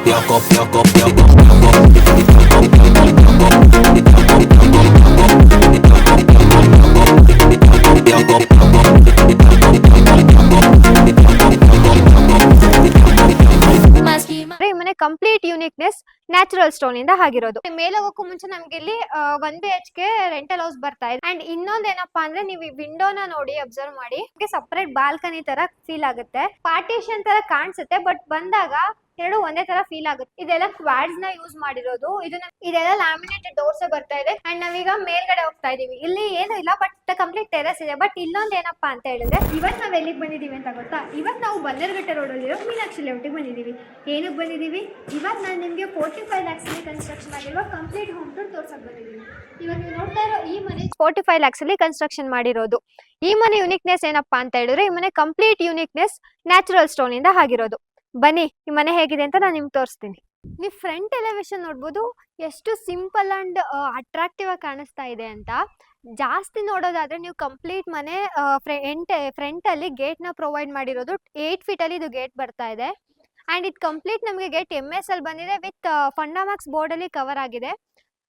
ಮನೆ complete uniqueness natural stone ಇಂದ ಆಗಿರೋದು. ಮೇಲೆ ಹೋಗಕ್ಕೂ ಮುಂಚೆ ನಮ್ಗೆ ಇಲ್ಲಿ 1 BHK ರೆಂಟಲ್ ಹೌಸ್ ಬರ್ತಾ ಇದೆ. ಅಂಡ್ ಇನ್ನೊಂದ್ ಏನಪ್ಪಾ ಅಂದ್ರೆ ನೀವು ಈ ವಿಂಡೋನ ನೋಡಿ ಅಬ್ಸರ್ವ್ ಮಾಡಿ, ಸಪರೇಟ್ ಬಾಲ್ಕನಿ ತರ ಫೀಲ್ ಆಗುತ್ತೆ, ಪಾರ್ಟಿಷನ್ ತರ ಕಾಣಿಸುತ್ತೆ, ಬಟ್ ಬಂದಾಗ ಎರಡು ಒಂದೇ ತರ ಫೀಲ್ ಆಗುತ್ತೆ. ಇದೆಲ್ಲ ಕ್ವಾಡ್ಸ್ ನ ಯೂಸ್ ಮಾಡಿರೋದು. ಇದೆಲ್ಲ ಲ್ಯಾಮಿನೇಟೆಡ್ ಡೋರ್ಸ್ ಬರ್ತಾ ಇದೆ. ಅಂಡ್ ನಾವೀಗ ಮೇಲ್ಗಡೆ ಹೋಗ್ತಾ ಇದೀವಿ. ಇಲ್ಲಿ ಏನು ಇಲ್ಲ, ಬಟ್ ಕಂಪ್ಲೀಟ್ ಟೆರೆಸ್ ಇದೆ. ಬಟ್ ಇಲ್ಲೊಂದ್ ಏನಪ್ಪಾ ಅಂತ ಹೇಳಿದ್ರೆ, ಇವತ್ ನಾವ್ ಎಲ್ಲಿಗೆ ಬಂದಿದೀವಿ ಅಂತ ಗೊತ್ತಾ? ಇವತ್ ನಾವು ಬನ್ನೇರುಘಟ್ಟ ರೋಡ್ ಅಲ್ಲಿರೋ ಮೀನಾಕ್ಷಿ ಲೇಔಟ್ಗೆ ಬಂದಿದೀವಿ. ಏನಕ್ಕೆ ಬಂದಿದೀವಿ? ಇವತ್ತು ನಾನು ನಿಮಗೆ 45 lakhs ಅಲ್ಲಿ ಕನ್ಸ್ಟ್ರಕ್ಷನ್ ಆಗಿರುವ ಕಂಪ್ಲೀಟ್ ಹೋಮ್ ಟೂರ್ ತೋರ್ಸಕ್ ಬಂದಿದ್ದೀನಿ. ಇವಾಗ ನೀವು ನೋಡ್ತಾ ಇರೋ ಈ ಮನೆ 45 lakhs ಅಲ್ಲಿ ಕನ್ಸ್ಟ್ರಕ್ಷನ್ ಮಾಡಿರೋದು. ಈ ಮನೆ ಯೂನಿಕ್ನೆಸ್ ಏನಪ್ಪಾ ಅಂತ ಹೇಳಿದ್ರೆ, ಈ ಮನೆ ಕಂಪ್ಲೀಟ್ ಯೂನಿಕ್ನೆಸ್ ನ್ಯಾಚುರಲ್ ಸ್ಟೋನ್ ಇಂದ ಆಗಿರೋದು. ಬನ್ನಿ ಈ ಮನೆ ಹೇಗಿದೆ ಅಂತ ನಾನು ನಿಮ್ಗೆ ತೋರಿಸ್ತೀನಿ. ನೀವು ಫ್ರಂಟ್ ಎಲಿವೇಶನ್ ನೋಡ್ಬೋದು ಎಷ್ಟು ಸಿಂಪಲ್ ಅಂಡ್ ಅಟ್ರಾಕ್ಟಿವ್ ಆಗಿ ಕಾಣಿಸ್ತಾ ಇದೆ ಅಂತ. ಜಾಸ್ತಿ ನೋಡೋದಾದ್ರೆ ನೀವು ಕಂಪ್ಲೀಟ್ ಮನೆ ಫ್ರಂಟ್ ಅಲ್ಲಿ ಗೇಟ್ ನ ಪ್ರೊವೈಡ್ ಮಾಡಿರೋದು. 8 feet ಅಲ್ಲಿ ಇದು ಗೇಟ್ ಬರ್ತಾ ಇದೆ. ಅಂಡ್ ಇದು ಕಂಪ್ಲೀಟ್ ನಮಗೆ ಗೇಟ್ MS ಅಲ್ಲಿ ಬಂದಿದೆ ವಿತ್ ಫಂಡಾಮ್ಯಾಕ್ಸ್ ಬೋರ್ಡ್ ಅಲ್ಲಿ ಕವರ್ ಆಗಿದೆ.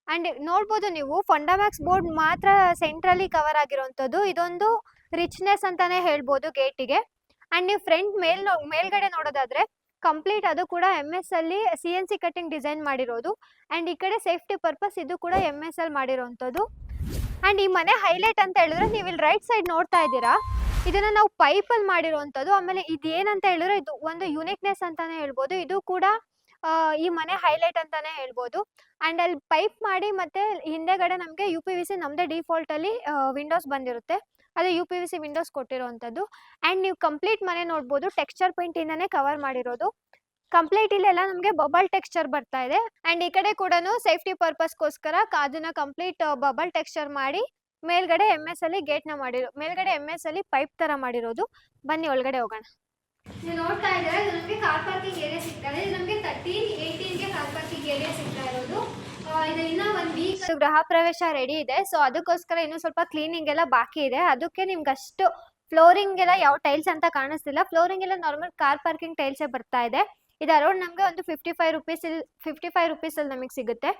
ಅಂಡ್ ನೋಡ್ಬೋದು ನೀವು ಫಂಡಾಮ್ಯಾಕ್ಸ್ ಬೋರ್ಡ್ ಮಾತ್ರ ಸೆಂಟ್ರಲ್ಲಿ ಕವರ್ ಆಗಿರುವಂತದ್ದು. ಇದೊಂದು ರಿಚ್ನೆಸ್ ಅಂತಾನೆ ಹೇಳ್ಬೋದು ಗೇಟಿಗೆ. ಅಂಡ್ ನೀವು ಫ್ರಂಟ್ ಮೇಲ್ಗಡೆ ನೋಡೋದಾದ್ರೆ ಕಂಪ್ಲೀಟ್ ಅದು ಕೂಡ MS ಅಲ್ಲಿ CNC ಕಟಿಂಗ್ ಡಿಸೈನ್ ಮಾಡಿರೋದು. ಅಂಡ್ ಈ ಕಡೆ ಸೇಫ್ಟಿ ಪರ್ಪಸ್ ಇದು ಕೂಡ MS ಅಲ್ಲಿ ಮಾಡಿರೋಂಥದ್ದು. ಅಂಡ್ ಈ ಮನೆ ಹೈಲೈಟ್ ಅಂತ ಹೇಳಿದ್ರೆ ನೀವು ಇಲ್ಲಿ ರೈಟ್ ಸೈಡ್ ನೋಡ್ತಾ ಇದ್ದೀರಾ, ಇದನ್ನ ನಾವು ಪೈಪ್ ಅಲ್ಲಿ ಮಾಡಿರುವಂತದ್ದು. ಆಮೇಲೆ ಇದೇನಂತ ಹೇಳಿದ್ರೆ ಇದು ಒಂದು ಯುನಿಕ್ನೆಸ್ ಅಂತಾನೆ ಹೇಳ್ಬೋದು. ಇದು ಕೂಡ ಈ ಮನೆ ಹೈಲೈಟ್ ಅಂತಾನೆ ಹೇಳ್ಬೋದು. ಅಂಡ್ ಅಲ್ಲಿ ಪೈಪ್ ಮಾಡಿ ಮತ್ತೆ ಹಿಂದೆಗಡೆ ನಮಗೆ UPVC ನಮ್ದೇ ಡಿಫಾಲ್ಟ್ ಅಲ್ಲಿ ವಿಂಡೋಸ್ ಬಂದಿರುತ್ತೆ. ಅದೇ UPVC ವಿಂಡೋಸ್ ಕೊಟ್ಟಿರುವಂತದ್ದು. ಅಂಡ್ ನೀವು ಕಂಪ್ಲೀಟ್ ಮನೆ ನೋಡ್ಬೋದು ಟೆಕ್ಸ್ಚರ್ ಪೇಂಟ್ ಇಂದಾನೆ ಕವರ್ ಮಾಡಿರೋದು. ಕಂಪ್ಲೀಟ್ ಇಲ್ಲೆಲ್ಲ ನಮಗೆ ಬಬಲ್ ಟೆಕ್ಸ್ಚರ್ ಬರ್ತಾ ಇದೆ. ಅಂಡ್ ಈ ಕಡೆ ಕೂಡ ಸೇಫ್ಟಿ ಪರ್ಪಸ್ಗೋಸ್ಕರ ಅದನ್ನ ಕಂಪ್ಲೀಟ್ ಬಬಲ್ ಟೆಕ್ಸ್ಚರ್ ಮಾಡಿ ಮೇಲ್ಗಡೆ MS ಅಲ್ಲಿ ಗೇಟ್ ನ ಮಾಡಿರೋ, ಮೇಲ್ಗಡೆ MS ಅಲ್ಲಿ ಪೈಪ್ ತರ ಮಾಡಿರೋದು. ಬನ್ನಿ ಒಳಗಡೆ ಹೋಗೋಣ. ನೀವು ನೋಡ್ತಾ ಇದ್ದೀರಾ ಇದು ನಮಗೆ ಕಾರ್ ಪಾರ್ಕಿಂಗ್ ಏರಿಯಾ ಸಿಗ್ತಾ ಇದೆ. ಇದು ನಮಗೆ 13-18ಗೆ ಕಾರ್ ಪಾರ್ಕಿಂಗ್ ಏರಿಯಾ ಸಿಗ್ತಾ ಇರೋದು. ಇದು ಇನ್ನ 1 ವೀಕ್ ಗೃಹ ಪ್ರವೇಶ ರೆಡಿ ಇದೆ. ಸೊ ಅದಕ್ಕೋಸ್ಕರ ಇನ್ನು ಸ್ವಲ್ಪ ಕ್ಲೀನಿಂಗ್ ಎಲ್ಲ ಬಾಕಿ ಇದೆ. ಅದಕ್ಕೆ ನಿಮ್ಗೆ ಅಷ್ಟು ಫ್ಲೋರಿಂಗ್ ಎಲ್ಲ ಯಾವ ಟೈಲ್ಸ್ ಅಂತ ಕಾಣಿಸ್ತಿಲ್ಲ. ಫ್ಲೋರಿಂಗ್ ಎಲ್ಲ ನಾರ್ಮಲ್ ಕಾರ್ ಪಾರ್ಕಿಂಗ್ ಟೈಲ್ಸೇ ಬರ್ತಾ ಇದೆ. ಇದು ಅರೌಂಡ್ ನಮಗೆ ಒಂದು 55 rupees ಅಲ್ಲಿ ನಮಗೆ ಸಿಗುತ್ತೆ.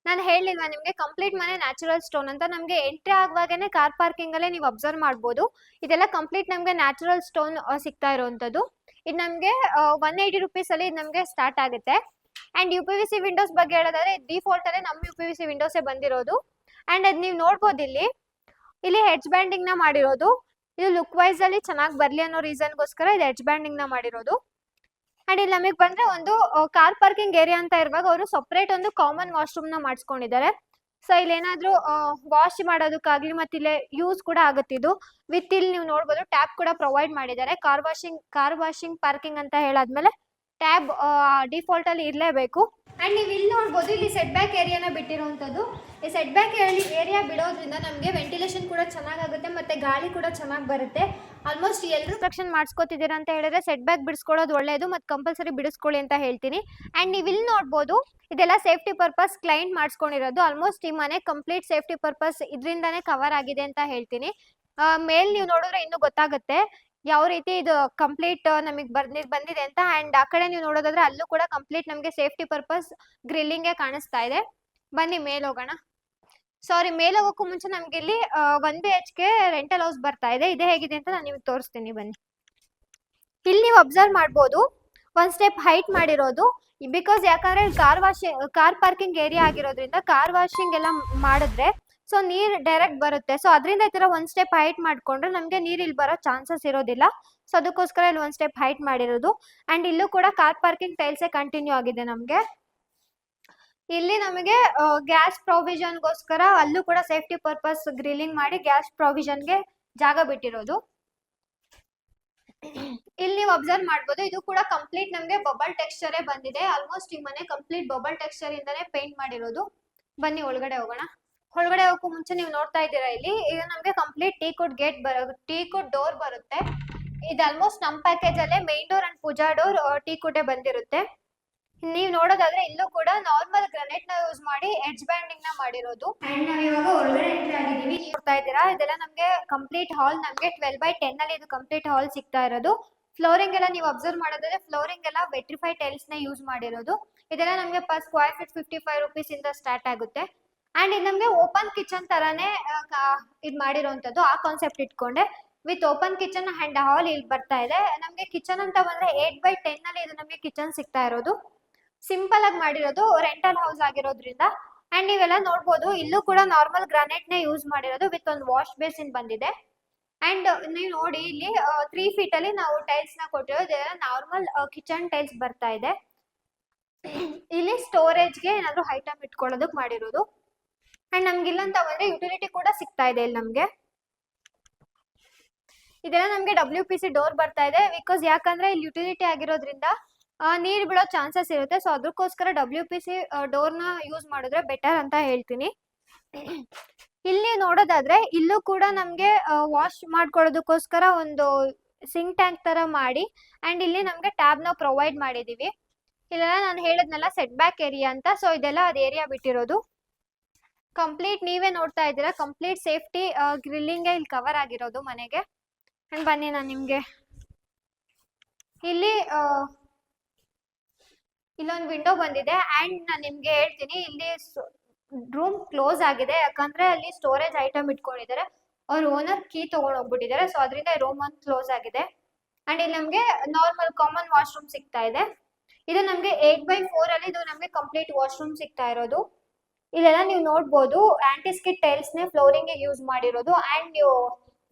ನಾನು ಹೇಳಿಲ್ವಾ ನಿಮಗೆ ಕಂಪ್ಲೀಟ್ ಮನೆ ನ್ಯಾಚುರಲ್ ಸ್ಟೋನ್ ಅಂತ. ನಮಗೆ ಎಂಟ್ರಿ ಆಗುವಾಗನೇ ಕಾರ್ ಪಾರ್ಕಿಂಗ್ ಅಲ್ಲೇ ನೀವು ಅಬ್ಸರ್ವ್ ಮಾಡ್ಬೋದು. ಇದೆಲ್ಲ ಕಂಪ್ಲೀಟ್ ನಮಗೆ ನ್ಯಾಚುರಲ್ ಸ್ಟೋನ್ ಸಿಗ್ತಾ ಇರುವಂತದ್ದು. ಇದು ನಮಗೆ 180 rupees ಅಲ್ಲಿ ನಮಗೆ ಸ್ಟಾರ್ಟ್ ಆಗುತ್ತೆ. ಅಂಡ್ UPVC ವಿಂಡೋಸ್ ಬಗ್ಗೆ ಹೇಳೋದಾದ್ರೆ ಡಿಫಾಲ್ಟ್ ಅಲ್ಲೇ ನಮ್ಮ UPVC ವಿಂಡೋಸೇ ಬಂದಿರೋದು. ಅಂಡ್ ಅದು ನೀವು ನೋಡ್ಬೋದು ಇಲ್ಲಿ ಹೆಡ್ಜ್ ಬ್ಯಾಂಡಿಂಗ್ ನ ಮಾಡಿರೋದು. ಇದು ಲುಕ್ ವೈಸ್ ಅಲ್ಲಿ ಚೆನ್ನಾಗಿ ಬರ್ಲಿ ಅನ್ನೋ ರೀಸನ್ಗೋಸ್ಕರ ಇದು ಹೆಡ್ಜ್ ಬ್ಯಾಂಡಿಂಗ್ ನ ಮಾಡಿರೋದು. ಅಂಡ್ ಇಲ್ಲಿ ನಮಗೆ ಬಂದ್ರೆ ಒಂದು ಕಾರ್ ಪಾರ್ಕಿಂಗ್ ಏರಿಯಾ ಅಂತ ಇರುವಾಗ ಅವರು ಸಪರೇಟ್ ಒಂದು ಕಾಮನ್ ವಾಶ್ರೂಮ್ ನ ಮಾಡಿಸ್ಕೊಂಡಿದ್ದಾರೆ. ಸೊ ಇಲ್ಲಿ ಏನಾದ್ರು ವಾಶ್ ಮಾಡೋದಕ್ಕಾಗ್ಲಿ ಮತ್ತೆ ಇಲ್ಲಿ ಯೂಸ್ ಕೂಡ ಆಗುತ್ತೆ ಇದು. ವಿತ್ ಇಲ್ಲಿ ನೀವು ನೋಡ್ಬೋದು ಟ್ಯಾಪ್ ಕೂಡ ಪ್ರೊವೈಡ್ ಮಾಡಿದ್ದಾರೆ. ಕಾರ್ ವಾಷಿಂಗ್ ಪಾರ್ಕಿಂಗ್ ಅಂತ ಹೇಳಾದ್ಮೇಲೆ ಟ್ಯಾಬ್ ಡಿಫಾಲ್ಟ್ ಅಲ್ಲಿ ಇರಲೇಬೇಕು. ಅಂಡ್ ನೀವು ಇಲ್ಲಿ ನೋಡ್ಬೋದು ಇಲ್ಲಿ ಸೆಟ್ ಬ್ಯಾಕ್ ಏರಿಯಾನ ಬಿಟ್ಟಿರುವಂತದ್ದು. ಈ ಸೆಟ್ ಬ್ಯಾಕ್ ಏರಿಯಾ ಬಿಡೋದ್ರಿಂದ ನಮಗೆ ವೆಂಟಿಲೇಷನ್ ಕೂಡ ಚೆನ್ನಾಗುತ್ತೆ ಮತ್ತೆ ಗಾಳಿ ಕೂಡ ಚೆನ್ನಾಗಿ ಬರುತ್ತೆ. ಆಲ್ಮೋಸ್ಟ್ ಎಲ್ಲರೂ ಕನ್ಸ್ಟ್ರಕ್ಷನ್ ಮಾಡಿಸ್ಕೊತಿದ್ದೀರಾ ಅಂತ ಹೇಳಿದ್ರೆ ಸೆಟ್ ಬ್ಯಾಕ್ ಬಿಡಿಸ್ಕೊಳ್ಳೋದು ಒಳ್ಳೆಯದು, ಮತ್ತೆ ಕಂಪಲ್ಸರಿ ಬಿಡಿಸ್ಕೊಳ್ಳಿ ಅಂತ ಹೇಳ್ತೀನಿ. ಅಂಡ್ ನೀವು ಇಲ್ಲಿ ನೋಡ್ಬೋದು ಇದೆಲ್ಲ ಸೇಫ್ಟಿ ಪರ್ಪಸ್ ಕ್ಲೈಂಟ್ ಮಾಡಿಸ್ಕೊಂಡಿರೋದು. ಆಲ್ಮೋಸ್ಟ್ ಈ ಮನೆ ಕಂಪ್ಲೀಟ್ ಸೇಫ್ಟಿ ಪರ್ಪಸ್ ಇದರಿಂದಾನೇ ಕವರ್ ಆಗಿದೆ ಅಂತ ಹೇಳ್ತೀನಿ. ಮೇಲ್ ನೀವು ನೋಡಿದ್ರೆ ಇನ್ನೂ ಗೊತ್ತಾಗುತ್ತೆ ಯಾವ ರೀತಿ ಇದು ಕಂಪ್ಲೀಟ್ ನಮಗೆ ಬಂದಿದೆ ಅಂತ. ಅಂಡ್ ಆ ಕಡೆ ನೀವು ನೋಡೋದಾದ್ರೆ ಅಲ್ಲೂ ಕೂಡ ಕಂಪ್ಲೀಟ್ ನಮಗೆ ಸೇಫ್ಟಿ ಪರ್ಪಸ್ ಗ್ರಿಲ್ಲಿಂಗ್ ಕಾಣಿಸ್ತಾ ಇದೆ. ಬನ್ನಿ ಮೇಲ್ ಹೋಗೋಣ. ಸಾರಿ, ಮೇಲ್ ಹೋಗೋಕ್ಕೂ ಮುಂಚೆ ನಮ್ಗೆ ಇಲ್ಲಿ 1 BHK ರೆಂಟಲ್ ಹೌಸ್ ಬರ್ತಾ ಇದೆ. ಇದೇ ಹೇಗಿದೆ ಅಂತ ನಾನು ನಿಮಗೆ ತೋರಿಸ್ತೀನಿ ಬನ್ನಿ. ಇಲ್ಲಿ ನೀವು ಅಬ್ಸರ್ವ್ ಮಾಡ್ಬೋದು 1 ಸ್ಟೆಪ್ ಹೈಟ್ ಮಾಡಿರೋದು. ಬಿಕಾಸ್ ಯಾಕಂದ್ರೆ ಕಾರ್ ಪಾರ್ಕಿಂಗ್ ಏರಿಯಾ ಆಗಿರೋದ್ರಿಂದ ಕಾರ್ ವಾಷಿಂಗ್ ಎಲ್ಲ ಮಾಡಿದ್ರೆ ಸೊ ನೀರ್ ಡೈರೆಕ್ಟ್ ಬರುತ್ತೆ. ಸೊ ಅದರಿಂದ ಈ ತರ 1 ಸ್ಟೆಪ್ ಹೈಟ್ ಮಾಡ್ಕೊಂಡ್ರೆ ನಮಗೆ ನೀರ್ ಇಲ್ಲಿ ಬರೋ ಚಾನ್ಸಸ್ ಇರೋದಿಲ್ಲ. ಸೊ ಅದಕ್ಕೋಸ್ಕರ ಇಲ್ಲಿ 1 ಸ್ಟೆಪ್ ಹೈಟ್ ಮಾಡಿರೋದು. ಅಂಡ್ ಇಲ್ಲೂ ಕೂಡ ಕಾರ್ ಪಾರ್ಕಿಂಗ್ ಟೈಲ್ಸೇ ಕಂಟಿನ್ಯೂ ಆಗಿದೆ ನಮಗೆ. ಇಲ್ಲಿ ನಮಗೆ ಗ್ಯಾಸ್ ಪ್ರೊವಿಷನ್ಗೋಸ್ಕರ ಅಲ್ಲೂ ಕೂಡ ಸೇಫ್ಟಿ ಪರ್ಪಸ್ ಗ್ರಿಲ್ಲಿಂಗ್ ಮಾಡಿ ಗ್ಯಾಸ್ ಪ್ರೊವಿಷನ್ಗೆ ಜಾಗ ಬಿಟ್ಟಿರೋದು. ಇಲ್ಲಿ ನೀವು ಅಬ್ಸರ್ವ್ ಮಾಡ್ಬೋದು ಇದು ಕೂಡ ಕಂಪ್ಲೀಟ್ ನಮಗೆ ಬಬಲ್ ಟೆಕ್ಸ್ಚರೇ ಬಂದಿದೆ. ಆಲ್ಮೋಸ್ಟ್ ಈ ಮನೆ ಕಂಪ್ಲೀಟ್ ಬಬಲ್ ಟೆಕ್ಸ್ಚರ್ ಇಂದಾನೆ ಪೇಂಟ್ ಮಾಡಿರೋದು. ಬನ್ನಿ ಒಳಗಡೆ ಹೋಗೋಣ. ಒಳಗಡೆ ಹೋಗಕ್ಕೂ ಮುಂಚೆ ನೀವು ನೋಡ್ತಾ ಇದ್ದೀರಾ ಇಲ್ಲಿ ಇದು ನಮಗೆ ಕಂಪ್ಲೀಟ್ ಟೀಕುಡ್ ಡೋರ್ ಬರುತ್ತೆ. ಇದು ಆಲ್ಮೋಸ್ಟ್ ನಮ್ಮ ಪ್ಯಾಕೇಜ್ ಅಲ್ಲೇ main door and pooja door ಟೀಕುಡ್ಡೇ ಬಂದಿರುತ್ತೆ. ನೀವು ನೋಡೋದಾದ್ರೆ ಇಲ್ಲೂ ಕೂಡ ನಾರ್ಮಲ್ ಗ್ರಾನೈಟ್ ನ ಯೂಸ್ ಮಾಡಿ ಎಡ್ಜ್ ಬ್ಯಾಂಡಿಂಗ್ ನ ಮಾಡಿರೋದು. ಅಂಡ್ ನಾವು ಇವಾಗ ಒಳಗಡೆ ಎಂಟ್ರಿ ಆಗಿದ್ದೀವಿ. ನೋಡ್ತಾ ಇದ್ದೀರಾ ಇದೆಲ್ಲ ನಮಗೆ ಕಂಪ್ಲೀಟ್ ಹಾಲ್. ನಮಗೆ 12/10 ಅಲ್ಲಿ ಇದು ಕಂಪ್ಲೀಟ್ ಹಾಲ್ ಸಿಗ್ತಾ ಇರೋದು. ಫ್ಲೋರಿಂಗ್ ಎಲ್ಲ ನೀವು ಅಬ್ಸರ್ವ್ ಮಾಡೋದಾದ್ರೆ ಫ್ಲೋರಿಂಗ್ ಎಲ್ಲ ವೆಟ್ರಿಫೈಡ್ ಟೈಲ್ಸ್ ನ ಯೂಸ್ ಮಾಡಿರೋದು. ಇದೆಲ್ಲ ನಮಗೆ ಪರ್ ಸ್ಕ್ವೇರ್ ಫೀಟ್ 55 rupees ಇಂದ ಸ್ಟಾರ್ಟ್ ಆಗುತ್ತೆ. ಅಂಡ್ ಇದು ನಮಗೆ ಓಪನ್ ಕಿಚನ್ ತರಾನೇ ಇದು ಮಾಡಿರೋಂಥದ್ದು. ಆ ಕಾನ್ಸೆಪ್ಟ್ ಇಟ್ಕೊಂಡೆ ವಿತ್ ಓಪನ್ ಕಿಚನ್ ಅಂಡ್ ಹಾಲ್ ಇಲ್ಲಿ ಬರ್ತಾ ಇದೆ. ನಮಗೆ ಕಿಚನ್ ಅಂತ ಬಂದ್ರೆ 8x10 ಅಲ್ಲಿ ಇದು ನಮಗೆ ಕಿಚನ್ ಸಿಗ್ತಾ ಇರೋದು. ಸಿಂಪಲ್ ಆಗಿ ಮಾಡಿರೋದು, ರೆಂಟಲ್ ಹೌಸ್ ಆಗಿರೋದ್ರಿಂದ. ಅಂಡ್ ನೀವೆಲ್ಲ ನೋಡ್ಬೋದು, ಇಲ್ಲೂ ಕೂಡ ನಾರ್ಮಲ್ ಗ್ರಾನೈಟ್ ನೇ ಯೂಸ್ ಮಾಡಿರೋದು ವಿತ್ ಒಂದು ವಾಶ್ ಬೇಸಿನ್ ಬಂದಿದೆ. ಅಂಡ್ ನೀವು ನೋಡಿ ಇಲ್ಲಿ 3 feet ಅಲ್ಲಿ ನಾವು ಟೈಲ್ಸ್ ನ ಕೊಟ್ಟಿರೋದು. ನಾರ್ಮಲ್ ಕಿಚನ್ ಟೈಲ್ಸ್ ಬರ್ತಾ ಇದೆ. ಇಲ್ಲಿ ಸ್ಟೋರೇಜ್ಗೆ ಏನಾದ್ರು ಐಟಮ್ ಇಟ್ಕೊಳ್ಳೋದಕ್ಕೆ ಮಾಡಿರೋದು. ಅಂಡ್ ನಮ್ಗೆ ಇಲ್ಲಂತ ಬಂದ್ರೆ ಯುಟಿಲಿಟಿ ಕೂಡ ಸಿಗ್ತಾ ಇದೆ ಇಲ್ಲಿ ನಮ್ಗೆ. ಇದೆಲ್ಲ ನಮ್ಗೆ WPC ಡೋರ್ ಬರ್ತಾ ಇದೆ. ಬಿಕಾಸ್ ಯಾಕಂದ್ರೆ ಇಲ್ಲಿ ಯುಟಿಲಿಟಿ ಆಗಿರೋದ್ರಿಂದ ನೀರ್ ಬೀಳೋ ಚಾನ್ಸಸ್ ಇರುತ್ತೆ. ಸೊ ಅದಕ್ಕೋಸ್ಕರ WPC ಡೋರ್ ನ ಯೂಸ್ ಮಾಡಿದ್ರೆ ಬೆಟರ್ ಅಂತ ಹೇಳ್ತೀನಿ. ಇಲ್ಲಿ ನೋಡೋದಾದ್ರೆ ಇಲ್ಲೂ ಕೂಡ ನಮ್ಗೆ ವಾಶ್ ಮಾಡ್ಕೊಳ್ಳೋದಕ್ಕೋಸ್ಕರ ಒಂದು ಸಿಂಕ್ ಟ್ಯಾಂಕ್ ತರ ಮಾಡಿ ಅಂಡ್ ಇಲ್ಲಿ ನಮ್ಗೆ ಟ್ಯಾಬ್ ನ ಪ್ರೊವೈಡ್ ಮಾಡಿದೀವಿ. ಇಲ್ಲೆಲ್ಲ ನಾನು ಹೇಳಿದ್ನಲ್ಲ ಸೆಟ್ ಬ್ಯಾಕ್ ಏರಿಯಾ ಅಂತ. ಸೊ ಇದೆಲ್ಲ ಅದ್ ಏರಿಯಾ ಬಿಟ್ಟಿರೋದು. ಕಂಪ್ಲೀಟ್ ನೀವೇ ನೋಡ್ತಾ ಇದ್ದೀರಾ, ಕಂಪ್ಲೀಟ್ ಸೇಫ್ಟಿ ಗ್ರಿಲ್ಲಿಂಗ್ ಇಲ್ಲಿ ಕವರ್ ಆಗಿರೋದು ಮನೆಗೆ. ಅಂಡ್ ಬನ್ನಿ ನಾನು ನಿಮ್ಗೆ ಇಲ್ಲಿ ಇಲ್ಲೊಂದು ವಿಂಡೋ ಬಂದಿದೆ. ಅಂಡ್ ನಾನು ನಿಮ್ಗೆ ಹೇಳ್ತೀನಿ, ಇಲ್ಲಿ ರೂಮ್ ಕ್ಲೋಸ್ ಆಗಿದೆ ಯಾಕಂದ್ರೆ ಅಲ್ಲಿ ಸ್ಟೋರೇಜ್ ಐಟಮ್ ಇಟ್ಕೊಂಡಿದ್ದಾರೆ. ಅವ್ರ ಓನರ್ ಕೀ ತಗೊಂಡ್ ಹೋಗ್ಬಿಟ್ಟಿದ್ದಾರೆ. ಸೊ ಅದರಿಂದ ರೂಮ್ ಒಂದು ಕ್ಲೋಸ್ ಆಗಿದೆ. ಅಂಡ್ ಇಲ್ಲಿ ನಮ್ಗೆ ನಾರ್ಮಲ್ ಕಾಮನ್ ವಾಶ್ರೂಮ್ ಸಿಗ್ತಾ ಇದೆ. ಇದು ನಮ್ಗೆ 8x4 ಅಲ್ಲಿ ಇದು ನಮ್ಗೆ ಕಂಪ್ಲೀಟ್ ವಾಶ್ರೂಮ್ ಸಿಗ್ತಾ ಇರೋದು. ಇಲ್ಲೆಲ್ಲ ನೀವು ನೋಡ್ಬೋದು ಆಂಟಿಸ್ಕಿಟ್ ಟೈಲ್ಸ್ ನೇ ಫ್ಲೋರಿಂಗ್ ಯೂಸ್ ಮಾಡಿರೋದು. ಅಂಡ್ ನೀವು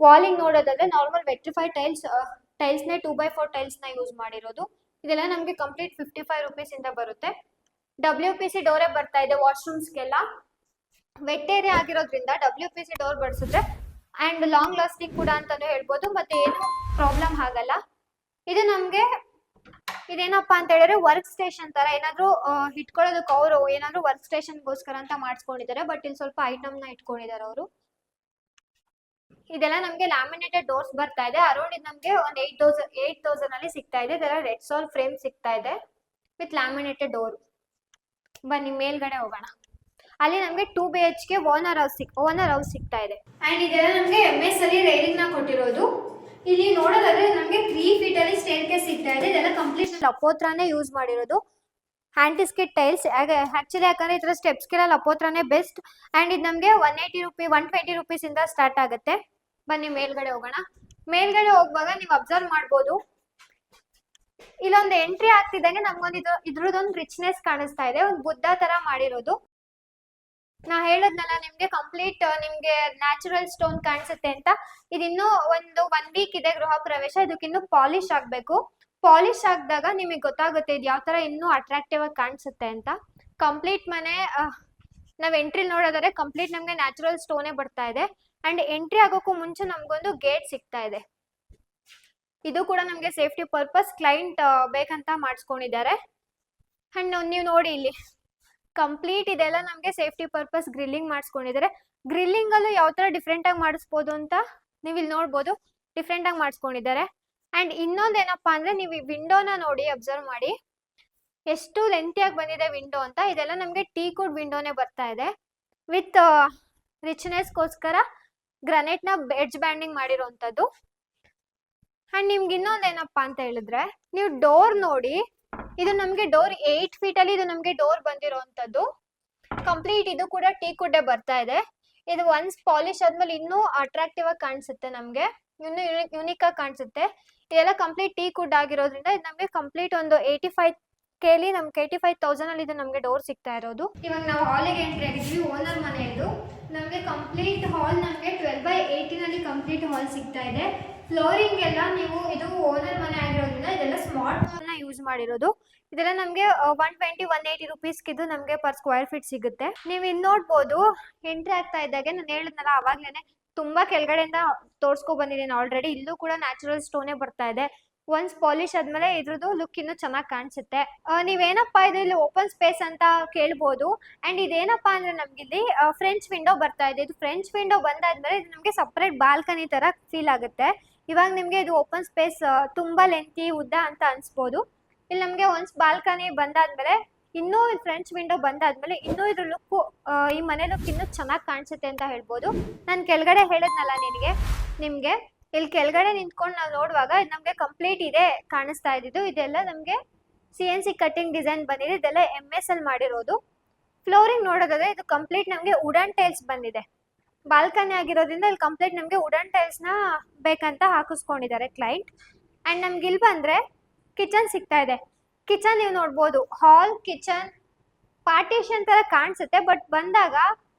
ವಾಲಿಂಗ್ ನೋಡೋದಾದ್ರೆ ನಾರ್ಮಲ್ ವೆಟ್ರಿಫೈಡ್ ಟೈಲ್ಸ್ ನೇ 2x4 ಟೈಲ್ಸ್ ನ ಯೂಸ್ ಮಾಡಿರೋದು. ಇದೆಲ್ಲ ನಮ್ಗೆ ಕಂಪ್ಲೀಟ್ 55 rupees ಇಂದ ಬರುತ್ತೆ. WPC ಡೋರೇ ಬರ್ತಾ ಇದೆ ವಾಶ್ರೂಮ್ಸ್ಗೆಲ್ಲ. ವೆಟ್ ಏರಿಯಾ ಆಗಿರೋದ್ರಿಂದ WPC ಡೋರ್ ಬಳಸಿದ್ರೆ ಅಂಡ್ ಲಾಂಗ್ ಲಾಸ್ಟಿಂಗ್ ಕೂಡ ಅಂತಾನು ಹೇಳ್ಬೋದು. ಮತ್ತೆ ಏನು ಪ್ರಾಬ್ಲಮ್ ಆಗಲ್ಲ. ಇದು ನಮ್ಗೆ ಇದೇನಪ್ಪಾ ಅಂತ ಹೇಳಿದ್ರೆ ವರ್ಕ್ ಸ್ಟೇಷನ್ ತರ ಏನಾದ್ರು ಇಟ್ಕೊಳ್ಳೋದಕ್ಕೆ ಅವರು ಏನಾದ್ರು ವರ್ಕ್ ಸ್ಟೇಷನ್ಗೋಸ್ಕರ ಅಂತ ಮಾಡಿಸ್ಕೊಂಡಿದ್ದಾರೆ. ಬಟ್ ಇಲ್ಲಿ ಸ್ವಲ್ಪ ಐಟಮ್ ನ ಇಟ್ಕೊಂಡಿದ್ದಾರೆ ಅವರು. ಇದೆಲ್ಲ ನಮ್ಗೆ ಲ್ಯಾಮಿನೇಟೆಡ್ ಡೋರ್ಸ್ ಬರ್ತಾ ಇದೆ. ಅರೌಂಡ್ ಇದು ನಮ್ಗೆ ಒಂದು 8,000 ಅಲ್ಲಿ ಸಿಗ್ತಾ ಇದೆ. ಇದೆಲ್ಲ ರೆಡ್ ಸಾಲ್ ಫ್ರೇಮ್ ಸಿಗ್ತಾ ಇದೆ ವಿತ್ ಲ್ಯಾಮಿನೇಟೆಡ್ ಡೋರ್. ಬನ್ನಿ ಮೇಲ್ಗಡೆ ಹೋಗೋಣ. ಅಲ್ಲಿ ನಮ್ಗೆ 2 BHK ಓನರ್ ಹೌಸ್ ಸಿಗ್ತಾ ಇದೆ. ಅಂಡ್ ಇದೆಲ್ಲ ನಮ್ಗೆ MS ಅಲ್ಲಿ ರೈಲಿಂಗ್ ನ ಕೊಟ್ಟಿರೋದು. ಇಲ್ಲಿ ನೋಡೋದಾದ್ರೆ ನಮ್ಗೆ 3 feet ಅಲ್ಲಿ ಸ್ಟೇರ್ ಕೇಸ್ ಸಿಗ್ತಾ ಇದೆ. ಇದೆಲ್ಲ ಕಂಪ್ಲೀಟ್ ಲಪೋತ್ರಾನೇ ಯೂಸ್ ಮಾಡಿರೋದು. ಆಂಟಿಸ್ಕಿಟ್ ಟೈಲ್ಸ್ ಆಕ್ಚುಲಿ ಯಾಕಂದ್ರೆ ಇದ್ರ ಸ್ಟೆಪ್ಸ್ಗೆಲ್ಲ ಲಪೋತ್ರಾನೇ ಬೆಸ್ಟ್. ಅಂಡ್ ಇದು ನಮ್ಗೆ 120 rupees ಇಂದ ಸ್ಟಾರ್ಟ್ ಆಗುತ್ತೆ. ಬನ್ನಿ ಮೇಲ್ಗಡೆ ಹೋಗೋಣ. ಮೇಲ್ಗಡೆ ಹೋಗುವಾಗ ನೀವು ಅಬ್ಸರ್ವ್ ಮಾಡ್ಬೋದು, ಇಲ್ಲೊಂದು ಎಂಟ್ರಿ ಆಗ್ತಿದ್ದಂಗೆ ನಮ್ಗೊಂದು ಇದ್ರದೊಂದು ರಿಚ್ನೆಸ್ ಕಾಣಿಸ್ತಾ ಇದೆ. ಒಂದು ಬುದ್ಧ ತರ ಮಾಡಿರೋದು. ನಾ ಹೇಳದ್ನಲ್ಲ ನಿಮ್ಗೆ ಕಂಪ್ಲೀಟ್ ನಿಮ್ಗೆ ನ್ಯಾಚುರಲ್ ಸ್ಟೋನ್ ಕಾಣಿಸುತ್ತೆ ಅಂತ. ಇದಿನ್ನೂ ಒಂದು 1 week ಇದೆ ಗೃಹ ಪ್ರವೇಶ. ಇದಕ್ಕಿನ್ನೂ ಪಾಲಿಶ್ ಆಗ್ಬೇಕು. ಪಾಲಿಶ್ ಆಗಿದಾಗ ನಿಮಗೆ ಗೊತ್ತಾಗುತ್ತೆ ಇದು ಯಾವ ತರ ಇನ್ನೂ ಅಟ್ರಾಕ್ಟಿವ್ ಆಗಿ ಕಾಣಿಸುತ್ತೆ ಅಂತ. ಕಂಪ್ಲೀಟ್ ಮನೆ ನಾವ್ ಎಂಟ್ರಿ ನೋಡೋದಾದ್ರೆ ಕಂಪ್ಲೀಟ್ ನಮ್ಗೆ ನ್ಯಾಚುರಲ್ ಸ್ಟೋನೇ ಬರ್ತಾ ಇದೆ. ಅಂಡ್ ಎಂಟ್ರಿ ಆಗೋಕ್ಕೂ ಮುಂಚೆ ನಮ್ಗೊಂದು ಗೇಟ್ ಸಿಗ್ತಾ ಇದೆ. ಇದು ಕೂಡ ನಮ್ಗೆ ಸೇಫ್ಟಿ ಪರ್ಪಸ್ ಕ್ಲೈಂಟ್ ಬೇಕಂತ ಮಾಡಿಸ್ಕೊಂಡಿದ್ದಾರೆ. ಅಂಡ್ ನೀವು ನೋಡಿ ಇಲ್ಲಿ ಕಂಪ್ಲೀಟ್ ಇದೆಲ್ಲ ನಮ್ಗೆ ಸೇಫ್ಟಿ ಪರ್ಪಸ್ ಗ್ರಿಲ್ಲಿಂಗ್ ಮಾಡಿಸ್ಕೊಂಡಿದ್ದಾರೆ. ಗ್ರಿಲ್ಲಿಂಗ್ ಅಲ್ಲೂ ಯಾವ ತರ ಡಿಫ್ರೆಂಟ್ ಆಗಿ ಮಾಡಿಸ್ಬೋದು ಅಂತ ನೀವು ಇಲ್ಲಿ ನೋಡ್ಬೋದು. ಡಿಫ್ರೆಂಟ್ ಆಗಿ ಮಾಡಿಸ್ಕೊಂಡಿದ್ದಾರೆ. ಅಂಡ್ ಇನ್ನೊಂದೇನಪ್ಪಾ ಅಂದ್ರೆ ನೀವು ಈ ವಿಂಡೋನ ನೋಡಿ ಅಬ್ಸರ್ವ್ ಮಾಡಿ ಎಷ್ಟು ಲೆಂತಿಯಾಗಿ ಬಂದಿದೆ ವಿಂಡೋ ಅಂತ. ಇದೆಲ್ಲ ನಮ್ಗೆ ಟೀಕುಡ್ ವಿಂಡೋನೇ ಬರ್ತಾ ಇದೆ ವಿತ್ ರಿಚ್ನೆಸ್ಗೋಸ್ಕರ ಗ್ರಾನೈಟ್ ನ ಎಡ್ಜ್ ಬ್ಯಾಂಡಿಂಗ್ ಮಾಡಿರೋಂಥದ್ದು. ಅಂಡ್ ನಿಮ್ಗೆ ಇನ್ನೊಂದೇನಪ್ಪಾ ಅಂತ ಹೇಳಿದ್ರೆ ನೀವು ಡೋರ್ ನೋಡಿ, ಇದು ನಮ್ಗೆ ಡೋರ್ 8 feet ಅಲ್ಲಿ ಇದು ನಮ್ಗೆ ಡೋರ್ ಬಂದಿರೋಂಥದ್ದು. ಕಂಪ್ಲೀಟ್ ಇದು ಕೂಡ ಟೀಕುಡ್ಡೇ ಬರ್ತಾ ಇದೆ. ಇದು ಒನ್ಸ್ ಪಾಲಿಶ್ ಆದ್ಮೇಲೆ ಇನ್ನೂ ಅಟ್ರಾಕ್ಟಿವ್ ಆಗಿ ಕಾಣಿಸುತ್ತೆ, ನಮ್ಗೆ ಇನ್ನೂ ಯುನಿಕ್ ಆಗಿ ಕಾಣಿಸುತ್ತೆ. ಇದೆಲ್ಲ ಕಂಪ್ಲೀಟ್ ಟೀಕುಡ್ ಆಗಿರೋದ್ರಿಂದ ಇದು ನಮ್ಗೆ ಕಂಪ್ಲೀಟ್ ಒಂದು 85K ಅಲ್ಲಿ ನಮ್ಗೆ 85,000 ಅಲ್ಲಿ ಇದು ನಮ್ಗೆ ಡೋರ್ ಸಿಗ್ತಾ ಇರೋದು. ಇವಾಗ ನಾವು ಹಾಲಿಗೆ ಎಂಟ್ರಿ ಆಗಿದ್ವಿ. ಓನರ್ ಮನೆ ಇದು. ನಮ್ಗೆ ಕಂಪ್ಲೀಟ್ ಹಾಲ್ ನಮ್ಗೆ 12x18 ಅಲ್ಲಿ ಕಂಪ್ಲೀಟ್ ಹಾಲ್ ಸಿಗ್ತಾ ಇದೆ. ಫ್ಲೋರಿಂಗ್ ಎಲ್ಲ ನೀವು ಇದು ಓನರ್ ಮನೆ ಆಗಿರೋದ್ರಿಂದ ಇದೆಲ್ಲ ಸ್ಮಾರ್ಟ್ ನ ಯೂಸ್ ಮಾಡಿರೋದು. ಇದೆಲ್ಲ ನಮ್ಗೆ 120-180 rupees ಇದು ನಮ್ಗೆ ಪರ್ ಸ್ಕ್ವೇರ್ ಫೀಟ್ ಸಿಗುತ್ತೆ. ನೀವು ಇಲ್ಲಿ ನೋಡ್ಬೋದು ಎಂಟ್ರಿ ಆಗ್ತಾ ಇದ್ದಾಗೆ ನಾನು ಹೇಳಿದ್ನಲ್ಲ ಅವಾಗ್ಲೇನೆ ತುಂಬಾ ಕೆಳಗಡೆಯಿಂದ ತೋರ್ಸ್ಕೊ ಬಂದಿದ್ದೀನಿ ಆಲ್ರೆಡಿ. ಇಲ್ಲೂ ಕೂಡ ನ್ಯಾಚುರಲ್ ಸ್ಟೋನೇ ಬರ್ತಾ ಇದೆ. ಒನ್ಸ್ ಪಾಲಿಶ್ ಆದ್ಮೇಲೆ ಇದ್ರದ್ದು ಲುಕ್ ಇನ್ನೂ ಚೆನ್ನಾಗಿ ಕಾಣಿಸುತ್ತೆ. ನೀವೇನಪ್ಪಾ ಇದು ಇಲ್ಲಿ ಓಪನ್ ಸ್ಪೇಸ್ ಅಂತ ಕೇಳ್ಬೋದು. ಅಂಡ್ ಇದೇನಪ್ಪಾ ಅಂದ್ರೆ ನಮ್ಗಿಲ್ಲಿ ಫ್ರೆಂಚ್ ವಿಂಡೋ ಬರ್ತಾ ಇದೆ. ಇದು ಫ್ರೆಂಚ್ ವಿಂಡೋ ಬಂದಾದ್ಮೇಲೆ ಇದು ನಮ್ಗೆ ಸಪರೇಟ್ ಬಾಲ್ಕನಿ ತರ ಫೀಲ್ ಆಗುತ್ತೆ. ಇವಾಗ ನಿಮ್ಗೆ ಇದು ಓಪನ್ ಸ್ಪೇಸ್ ತುಂಬಾ ಲೆಂತಿ ಉದ್ದ ಅಂತ ಅನ್ಸ್ಬೋದು. ಇಲ್ಲಿ ನಮ್ಗೆ ಒನ್ಸ್ ಬಾಲ್ಕನಿ ಬಂದಾದ್ಮೇಲೆ ಇನ್ನೂ ಫ್ರೆಂಚ್ ವಿಂಡೋ ಬಂದಾದ್ಮೇಲೆ ಇನ್ನೂ ಇದ್ರ ಲುಕ್ ಈ ಮನೆ ಲುಕ್ ಇನ್ನೂ ಚೆನ್ನಾಗಿ ಕಾಣಿಸುತ್ತೆ ಅಂತ ಹೇಳ್ಬೋದು. ನಾನು ಕೆಳಗಡೆ ಹೇಳಿದ್ನಲ್ಲ ನಿಮ್ಗೆ ಇಲ್ಲಿ ಕೆಳಗಡೆ ನಿಂತ್ಕೊಂಡು ನಾವು ನೋಡುವಾಗ ಇದು ನಮ್ಗೆ ಕಂಪ್ಲೀಟ್ ಇದೆ ಕಾಣಿಸ್ತಾ ಇದ್ದಿದ್ದು. ಇದೆಲ್ಲ ನಮ್ಗೆ CNC ಕಟಿಂಗ್ ಡಿಸೈನ್ ಬಂದಿದೆ. ಇದೆಲ್ಲ MS ಅಲ್ಲಿ ಮಾಡಿರೋದು. ಫ್ಲೋರಿಂಗ್ ನೋಡೋದಾದ್ರೆ ಇದು ಕಂಪ್ಲೀಟ್ ನಮ್ಗೆ ವುಡನ್ ಟೈಲ್ಸ್ ಬಂದಿದೆ. ಬಾಲ್ಕನಿ ಆಗಿರೋದ್ರಿಂದ ಇಲ್ಲಿ ಕಂಪ್ಲೀಟ್ ನಮ್ಗೆ ವುಡನ್ ಟೈಲ್ಸ್ ನ ಬೇಕಂತ ಹಾಕಿಸ್ಕೊಂಡಿದ್ದಾರೆ ಕ್ಲೈಂಟ್. ಅಂಡ್ ನಮ್ಗೆ ಇಲ್ಲಿ ಬಂದ್ರೆ ಕಿಚನ್ ಸಿಗ್ತಾ ಇದೆ. ಕಿಚನ್ ನೀವು ನೋಡ್ಬೋದು, ಹಾಲ್ ಕಿಚನ್ ಪಾರ್ಟಿಷನ್ ತರ ಕಾಣಿಸುತ್ತೆ, ಬಟ್ ಬಂದಾಗ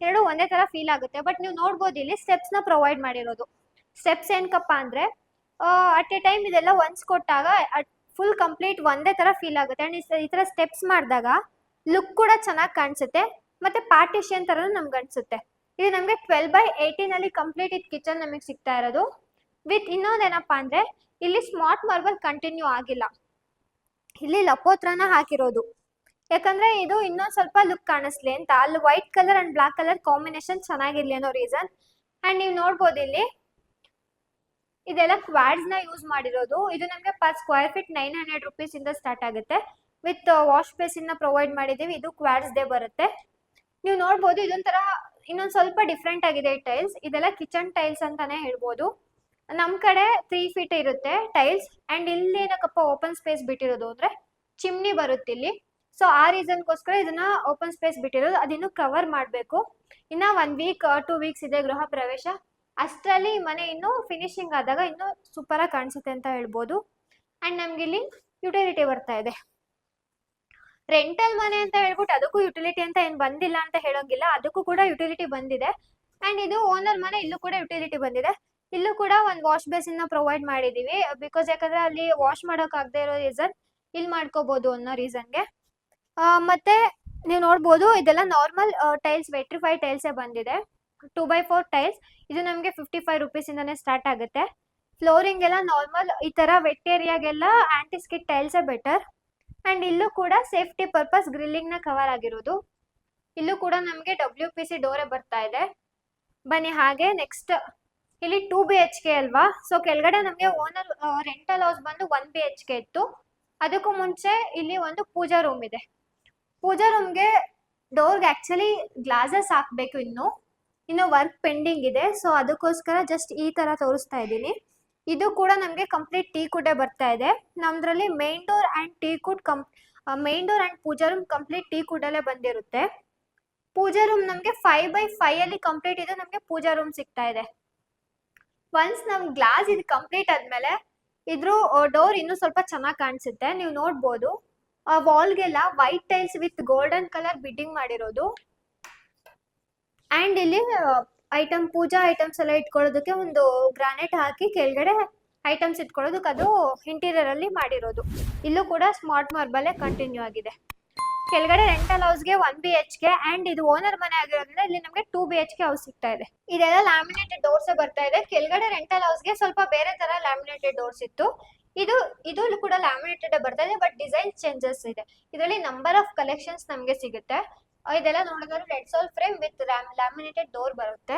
ಎರಡು ಒಂದೇ ತರ ಫೀಲ್ ಆಗುತ್ತೆ. ಬಟ್ ನೀವು ನೋಡ್ಬೋದು ಇಲ್ಲಿ ಸ್ಟೆಪ್ಸ್ ನ ಪ್ರೊವೈಡ್ ಮಾಡಿರೋದು. ಸ್ಟೆಪ್ಸ್ ಏನಕ್ಕಪ್ಪ ಅಂದ್ರೆ ಅಟ್ ಎ ಟೈಮ್ ಇದೆಲ್ಲ ಒನ್ಸ್ ಕೊಟ್ಟಾಗ ಫುಲ್ ಕಂಪ್ಲೀಟ್ ಒಂದೇ ತರ ಫೀಲ್ ಆಗುತ್ತೆ. ಅಂಡ್ ಈ ತರ ಸ್ಟೆಪ್ಸ್ ಮಾಡಿದಾಗ ಲುಕ್ ಕೂಡ ಚೆನ್ನಾಗಿ ಕಾಣಿಸುತ್ತೆ, ಮತ್ತೆ ಪಾರ್ಟಿಷನ್ ತರನು ನಮ್ಗೆ ಅನ್ಸುತ್ತೆ. ಇದು ನಮ್ಗೆ 12x18 ಅಲ್ಲಿ ಕಂಪ್ಲೀಟ್ ಇದು ಕಿಚನ್ ನಮಗೆ ಸಿಗ್ತಾ ಇರೋದು. ವಿತ್ ಇನ್ನೊಂದೇನಪ್ಪಾ ಅಂದ್ರೆ ಇಲ್ಲಿ ಸ್ಮಾರ್ಟ್ ಮಾರ್ಬಲ್ ಕಂಟಿನ್ಯೂ ಆಗಿಲ್ಲ, ಇಲ್ಲಿ ಲಪೋತ್ರನ ಹಾಕಿರೋದು. ಯಾಕಂದ್ರೆ ಇದು ಇನ್ನೊಂದ್ ಸ್ವಲ್ಪ ಲುಕ್ ಕಾಣಿಸ್ಲಿ ಅಂತ. ಅಲ್ಲಿ white colour and black colour combination ಚೆನ್ನಾಗಿರ್ಲಿ ಅನ್ನೋ ರೀಸನ್. ಅಂಡ್ ನೀವು ನೋಡ್ಬೋದು ಇಲ್ಲಿ ಇದೆಲ್ಲ ಕ್ವಾಡ್ಸ್ ನ ಯೂಸ್ ಮಾಡಿರೋದು. ಇದು ನಮ್ಗೆ ಪರ್ ಸ್ಕ್ವೇರ್ ಫೀಟ್ 900 rupees ಇಂದ ಸ್ಟಾರ್ಟ್ ಆಗುತ್ತೆ. ವಿತ್ ವಾಶ್ ಬೇಸಿನ್ ನ ಪ್ರೊವೈಡ್ ಮಾಡಿದೀವಿ. ಇದು ಕ್ವಾಡ್ಸ್ ದೇ ಬರುತ್ತೆ. ನೀವು ನೋಡ್ಬೋದು ಇದೊಂಥರ ಇನ್ನೊಂದ್ ಸ್ವಲ್ಪ ಡಿಫ್ರೆಂಟ್ ಆಗಿದೆ ಈ ಟೈಲ್ಸ್. ಇದೆಲ್ಲ ಕಿಚನ್ ಟೈಲ್ಸ್ ಅಂತಾನೆ ಹೇಳ್ಬೋದು. ನಮ್ ಕಡೆ 3 feet ಇರುತ್ತೆ ಟೈಲ್ಸ್. ಅಂಡ್ ಇಲ್ಲಿ ಏನಕ್ಕಪ್ಪ ಓಪನ್ ಸ್ಪೇಸ್ ಬಿಟ್ಟಿರೋದು ಅಂದ್ರೆ ಚಿಮ್ನಿ ಬರುತ್ತೆ ಇಲ್ಲಿ. ಸೊ ಆ ರೀಸನ್ಗೋಸ್ಕರ ಇದನ್ನ ಓಪನ್ ಸ್ಪೇಸ್ ಬಿಟ್ಟಿರೋದು. ಅದಿನ್ನು ಕವರ್ ಮಾಡಬೇಕು. ಇನ್ನ 1 week 2 weeks ಇದೆ ಗೃಹ ಪ್ರವೇಶ. ಅಷ್ಟರಲ್ಲಿ ಮನೆ ಇನ್ನು ಫಿನಿಶಿಂಗ್ ಆದಾಗ ಇನ್ನು ಸೂಪರ್ ಆಗಿ ಕಾಣಿಸುತ್ತೆ ಅಂತ ಹೇಳ್ಬೋದು. ಅಂಡ್ ನಮ್ಗೆ ಇಲ್ಲಿ ಯುಟಿಲಿಟಿ ಬರ್ತಾ ಇದೆ. ರೆಂಟಲ್ ಮನೆ ಅಂತ ಹೇಳ್ಬಿಟ್ಟು ಅದಕ್ಕೂ ಯುಟಿಲಿಟಿ ಅಂತ ಏನ್ ಬಂದಿಲ್ಲ ಅಂತ ಹೇಳೋಂಗಿಲ್ಲ, ಅದಕ್ಕೂ ಕೂಡ ಯುಟಿಲಿಟಿ ಬಂದಿದೆ. ಅಂಡ್ ಇದು ಓನರ್ ಮನೆ, ಇಲ್ಲೂ ಕೂಡ ಯುಟಿಲಿಟಿ ಬಂದಿದೆ. ಇಲ್ಲೂ ಕೂಡ ಒಂದು ವಾಶ್ ಬೇಸಿನ್ ನ ಪ್ರೊವೈಡ್ ಮಾಡಿದೀವಿ. ಬಿಕಾಸ್ ಯಾಕಂದ್ರೆ ಅಲ್ಲಿ ವಾಶ್ ಮಾಡೋಕ್ ಆಗದೆ ಇರೋ ರೀಸನ್ ಇಲ್ಲಿ ಮಾಡ್ಕೋಬಹುದು ಅನ್ನೋ ರೀಸನ್ಗೆ. ಮತ್ತೆ ನೀವು ನೋಡ್ಬೋದು ಇದೆಲ್ಲ ನಾರ್ಮಲ್ ಟೈಲ್ಸ್, ವೆಟ್ರಿಫೈ ಟೈಲ್ಸ್ ಬಂದಿದೆ. 2x4 tiles. ಇದು ನಮ್ಗೆ 55 rupees ಇಂದಾನೆ ಸ್ಟಾರ್ಟ್ ಆಗುತ್ತೆ. ಫ್ಲೋರಿಂಗ್ ಎಲ್ಲ ನಾರ್ಮಲ್ ಈ ತರ ವೆಟ್ ಏರಿಯಾಗೆಲ್ಲ ಆಂಟಿಸ್ಕಿಟ್ ಟೈಲ್ಸ್ ಬೆಟರ್. ಅಂಡ್ ಇಲ್ಲೂ ಕೂಡ ಸೇಫ್ಟಿ ಪರ್ಪಸ್ ಗ್ರಿಲ್ಲಿಂಗ್ ನ ಕವರ್ ಆಗಿರೋದು. ಇಲ್ಲೂ ಕೂಡ ನಮ್ಗೆ WPC ಡೋರೆ ಬರ್ತಾ ಇದೆ. ಬನ್ನಿ ಹಾಗೆ ನೆಕ್ಸ್ಟ್ ಇಲ್ಲಿ 2 BHK ಅಲ್ವಾ. ಸೊ ಕೆಳಗಡೆ ನಮ್ಗೆ ಓನರ್ ರೆಂಟಲ್ ಹೌಸ್ ಬಂದು 1 BHK ಇತ್ತು. ಅದಕ್ಕೂ ಮುಂಚೆ ಇಲ್ಲಿ ಒಂದು ಪೂಜಾ ರೂಮ್ ಇದೆ. ಪೂಜಾ ರೂಮ್ಗೆ ಡೋರ್ಗೆ ಆಕ್ಚುಲಿ ಗ್ಲಾಸಸ್ ಹಾಕ್ಬೇಕು, ಇನ್ನು ವರ್ಕ್ ಪೆಂಡಿಂಗ್ ಇದೆ. ಸೊ ಅದಕ್ಕೋಸ್ಕರ ಜಸ್ಟ್ ಈ ತರ ತೋರಿಸ್ತಾ ಇದ್ದೀನಿ. ಇದು ಕೂಡ ನಮ್ಗೆ ಕಂಪ್ಲೀಟ್ ಟೀ ಕುಡ್ಡೆ ಬರ್ತಾ ಇದೆ. ನಮ್ದ್ರಲ್ಲಿ main door and teak wood main door and pooja room complete ಟೀ ಕುಡ್ಡಲ್ಲೇ ಬಂದಿರುತ್ತೆ. ಪೂಜಾ ರೂಮ್ ನಮ್ಗೆ 5x5 ಅಲ್ಲಿ ಕಂಪ್ಲೀಟ್ ಇದು ನಮ್ಗೆ ಪೂಜಾ ರೂಮ್ ಸಿಗ್ತಾ ಇದೆ. ಒನ್ಸ್ ನಮ್ ಗ್ಲಾಸ್ ಇದು ಕಂಪ್ಲೀಟ್ ಆದ್ಮೇಲೆ ಇದ್ರ ಡೋರ್ ಇನ್ನೂ ಸ್ವಲ್ಪ ಚೆನ್ನಾಗಿ ಕಾಣಿಸುತ್ತೆ. ನೀವು ನೋಡ್ಬೋದು ವಾಲ್ಗೆಲ್ಲ white tiles with golden colour beading ಮಾಡಿರೋದು. ಅಂಡ್ ಇಲ್ಲಿ ಐಟಮ್ ಪೂಜಾ ಐಟಮ್ಸ್ ಎಲ್ಲ ಇಟ್ಕೊಳ್ಳೋದಕ್ಕೆ ಒಂದು ಗ್ರಾನೈಟ್ ಹಾಕಿ ಕೆಳಗಡೆ ಐಟಮ್ಸ್ ಇಟ್ಕೊಳ್ಳೋದಕ್ಕೆ ಅದು ಇಂಟೀರಿಯರ್ ಅಲ್ಲಿ ಮಾಡಿರೋದು. ಇಲ್ಲೂ ಕೂಡ ಸ್ಮಾರ್ಟ್ ಮಾರ್ಬಲ್ ಕಂಟಿನ್ಯೂ ಆಗಿದೆ. ಕೆಳಗಡೆ ರೆಂಟಲ್ ಹೌಸ್ಗೆ 1 BHK ಅಂಡ್ ಇದು ಓನರ್ ಮನೆ ಆಗಿರೋದ್ರಿಂದ ಇಲ್ಲಿ ನಮ್ಗೆ 2 BHK ಹೌಸ್ ಸಿಗ್ತಾ ಇದೆ. ಇದೆಲ್ಲ ಲ್ಯಾಮಿನೇಟೆಡ್ ಡೋರ್ಸ್ ಬರ್ತಾ ಇದೆ. ಕೆಳಗಡೆ ರೆಂಟಲ್ ಹೌಸ್ಗೆ ಸ್ವಲ್ಪ ಬೇರೆ ತರ ಲ್ಯಾಮಿನೇಟೆಡ್ ಡೋರ್ಸ್ ಇತ್ತು. ಇದು ಕೂಡ ಲ್ಯಾಮಿನೇಟೆಡ್ ಬರ್ತಾ ಇದೆ, ಬಟ್ ಡಿಸೈನ್ ಚೇಂಜಸ್ ಇದೆ. ಇದರಲ್ಲಿ ನಂಬರ್ ಆಫ್ ಕಲೆಕ್ಷನ್ಸ್ ನಮ್ಗೆ ಸಿಗುತ್ತೆ. ಇದೆಲ್ಲ ನೋಡಿದ್ರೆ red sole frame with laminated door ಬರುತ್ತೆ.